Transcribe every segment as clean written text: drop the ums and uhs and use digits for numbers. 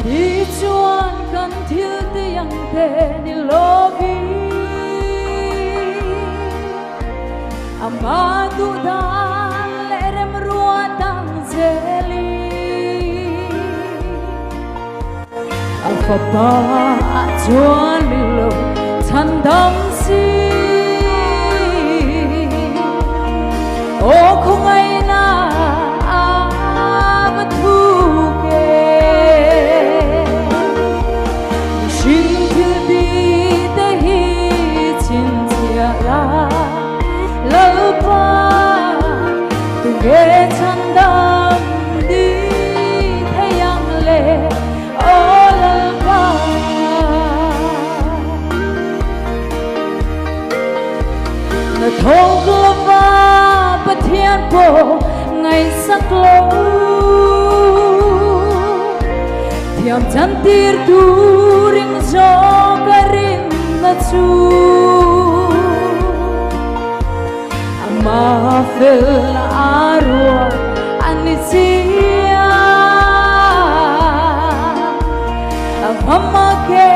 đi chuan kan thil tiang te ni lovi ama tu dan lerem ruatang zeli afapa chuan milo thandam si o khungai na avathu ke shin thil di te hi chin tia la lalpa tu ge chandam di thayang le o lalpa na thong klava pathian po ngày sắc lâu thiam chan tir tu ring zo karin na chu ama fel arwa anisia avama ke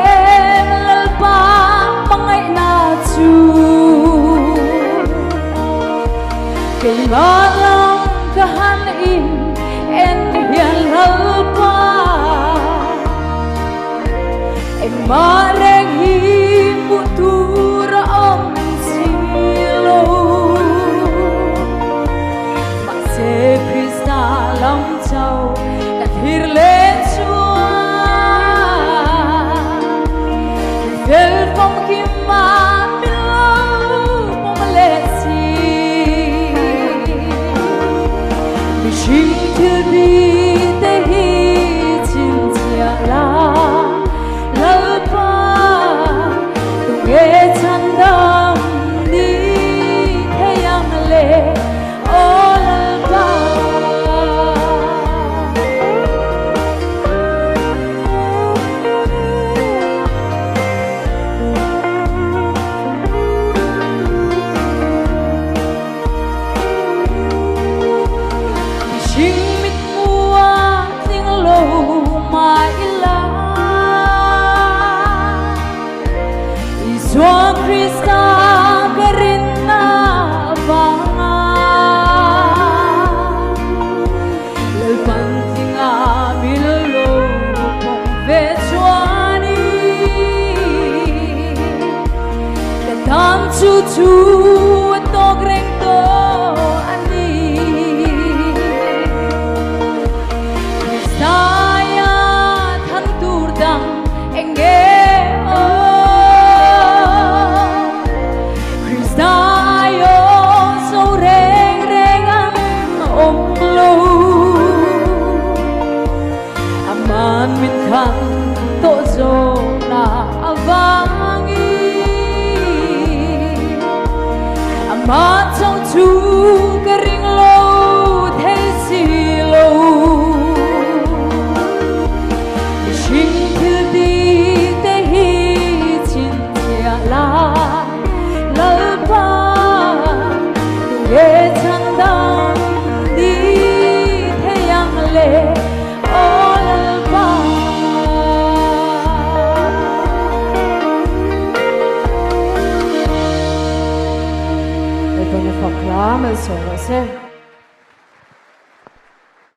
lalpa mangai na chu ke malam kahan in en hian lalpa en mareng hi mutura om silo ma se krista lam chau ka thir le chua vel phong kim ma Shin thil di te hi chin tia la lalpa tu ge chandam di thayang le o lalpa Suang Krista karina vanga lalpan tinga milolo pong vechuani katam chu chu togreng to ani Krista ya than turdang enge min khan to zo na avangi ama chong chu ka ring lo the si lo shin thil di te hi chin tia la lalpa tu ge chandam di thayang le Con ne fa clame, so,